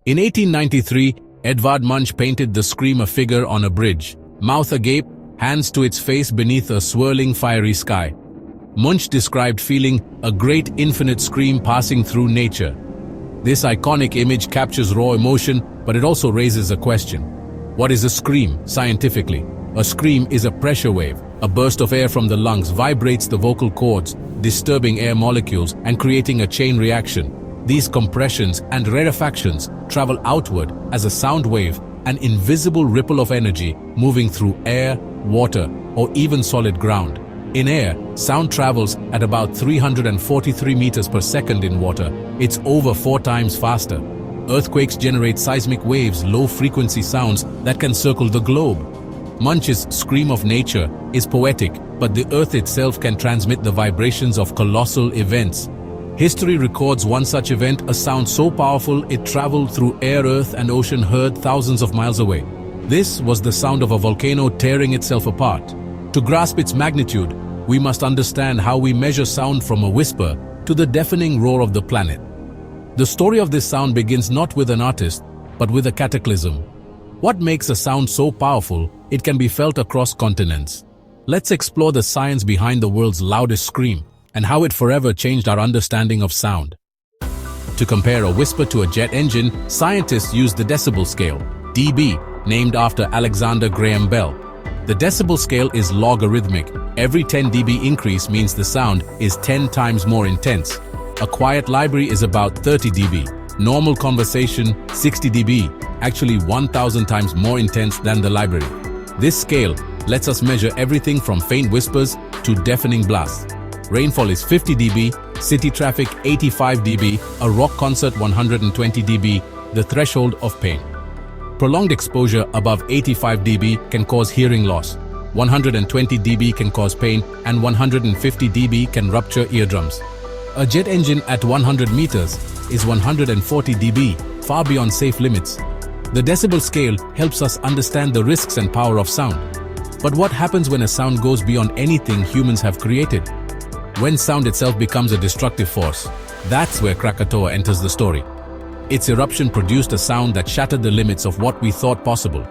In 1893, Edvard Munch painted the scream, a figure on a bridge, mouth agape, hands to its face beneath a swirling fiery sky. Munch described feeling a great infinite scream passing through nature. This iconic image captures raw emotion, but it also raises a question. What is a scream, scientifically? A scream is a pressure wave. A burst of air from the lungs vibrates the vocal cords, disturbing air molecules and creating a chain reaction. These compressions and rarefactions travel outward as a sound wave, an invisible ripple of energy moving through air, water, or even solid ground. In air, sound travels at about 343 meters per second. In water, it's over 4 times faster. Earthquakes generate seismic waves, low-frequency sounds that can circle the globe. Munch's scream of nature is poetic, but the earth itself can transmit the vibrations of colossal events. History records one such event, a sound so powerful it traveled through air, earth, and ocean, heard thousands of miles away. This was the sound of a volcano tearing itself apart. To grasp its magnitude, we must understand how we measure sound, from a whisper to the deafening roar of the planet. The story of this sound begins not with an artist, but with a cataclysm. What makes a sound so powerful it can be felt across continents? Let's explore the science behind the world's loudest scream and how it forever changed our understanding of sound. To compare a whisper to a jet engine, scientists used the decibel scale, dB, named after Alexander Graham Bell. The decibel scale is logarithmic. Every 10 dB increase means the sound is 10 times more intense. A quiet library is about 30 dB. Normal conversation, 60 dB, actually 1,000 times more intense than the library. This scale lets us measure everything from faint whispers to deafening blasts. Rainfall is 50 dB, city traffic 85 dB, a rock concert 120 dB, the threshold of pain. Prolonged exposure above 85 dB can cause hearing loss. 120 dB can cause pain, and 150 dB can rupture eardrums. A jet engine at 100 meters is 140 dB, far beyond safe limits. The decibel scale helps us understand the risks and power of sound. But what happens when a sound goes beyond anything humans have created? When sound itself becomes a destructive force, that's where Krakatoa enters the story. Its eruption produced a sound that shattered the limits of what we thought possible.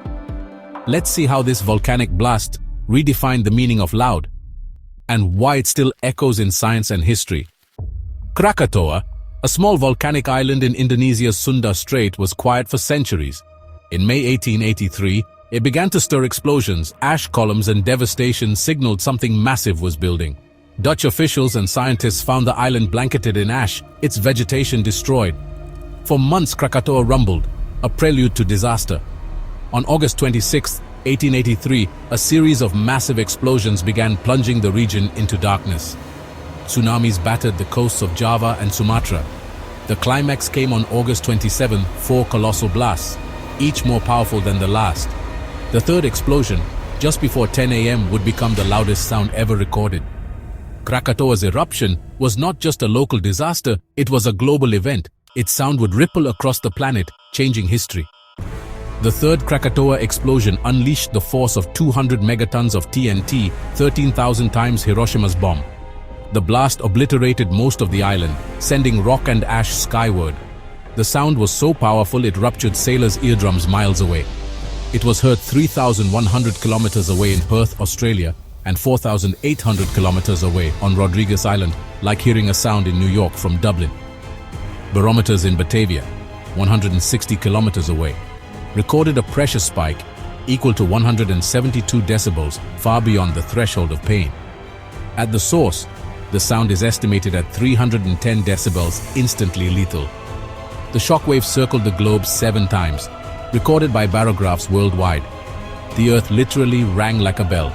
Let's see how this volcanic blast redefined the meaning of loud, and why it still echoes in science and history. Krakatoa, a small volcanic island in Indonesia's Sunda Strait, was quiet for centuries. In May 1883, it began to stir. Explosions, ash columns, and devastation signaled something massive was building. Dutch officials and scientists found the island blanketed in ash, its vegetation destroyed. For months, Krakatoa rumbled, a prelude to disaster. On August 26, 1883, a series of massive explosions began, plunging the region into darkness. Tsunamis battered the coasts of Java and Sumatra. The climax came on August 27, 4 colossal blasts, each more powerful than the last. The third explosion, just before 10 a.m., would become the loudest sound ever recorded. Krakatoa's eruption was not just a local disaster, it was a global event. Its sound would ripple across the planet, changing history. The third Krakatoa explosion unleashed the force of 200 megatons of TNT, 13,000 times Hiroshima's bomb. The blast obliterated most of the island, sending rock and ash skyward. The sound was so powerful it ruptured sailors' eardrums miles away. It was heard 3,100 kilometers away in Perth, Australia, and 4,800 kilometers away on Rodrigues Island, like hearing a sound in New York from Dublin. Barometers in Batavia, 160 kilometers away, recorded a pressure spike equal to 172 decibels, far beyond the threshold of pain. At the source, the sound is estimated at 310 decibels, instantly lethal. The shockwave circled the globe 7 times, recorded by barographs worldwide. The earth literally rang like a bell.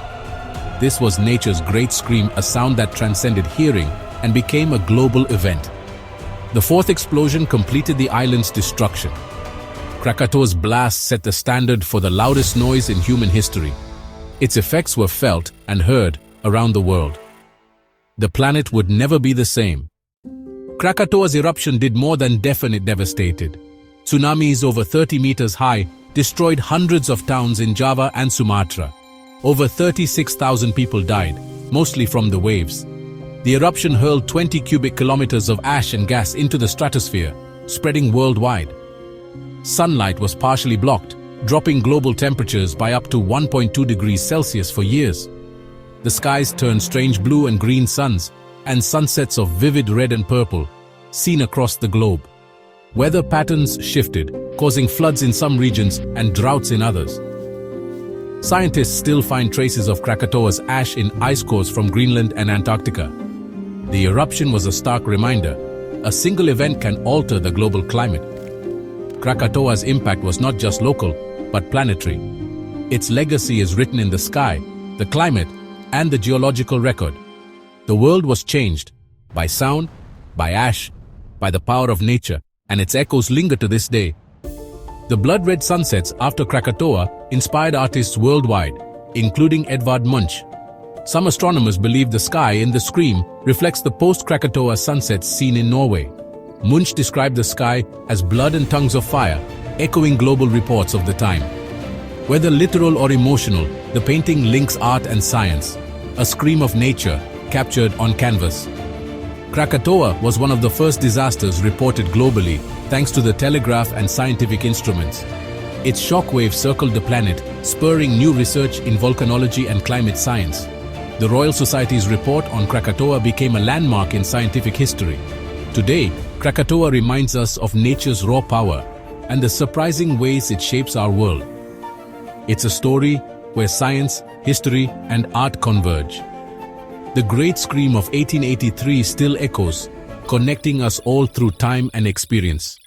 This was nature's great scream, a sound that transcended hearing and became a global event. The fourth explosion completed the island's destruction. Krakatoa's blast set the standard for the loudest noise in human history. Its effects were felt and heard around the world. The planet would never be the same. Krakatoa's eruption did more than deafen, it devastated. Tsunamis over 30 meters high destroyed hundreds of towns in Java and Sumatra. Over 36,000 people died, mostly from the waves. The eruption hurled 20 cubic kilometers of ash and gas into the stratosphere, spreading worldwide. Sunlight was partially blocked, dropping global temperatures by up to 1.2 degrees Celsius for years. The skies turned strange blue and green suns, and sunsets of vivid red and purple, seen across the globe. Weather patterns shifted, causing floods in some regions and droughts in others. Scientists still find traces of Krakatoa's ash in ice cores from Greenland and Antarctica. The eruption was a stark reminder: a single event can alter the global climate. Krakatoa's impact was not just local, but planetary. Its legacy is written in the sky, the climate, and the geological record. The world was changed by sound, by ash, by the power of nature, and its echoes linger to this day. The blood-red sunsets after Krakatoa inspired artists worldwide, including Edvard Munch. Some astronomers believe the sky in the scream reflects the post-Krakatoa sunsets seen in Norway. Munch described the sky as blood and tongues of fire, echoing global reports of the time. Whether literal or emotional, the painting links art and science, a scream of nature captured on canvas. Krakatoa was one of the first disasters reported globally thanks to the telegraph and scientific instruments. Its shockwave circled the planet, spurring new research in volcanology and climate science. The Royal Society's report on Krakatoa became a landmark in scientific history. Today, Krakatoa reminds us of nature's raw power and the surprising ways it shapes our world. It's a story where science, history, and art converge. The great scream of 1883 still echoes, connecting us all through time and experience.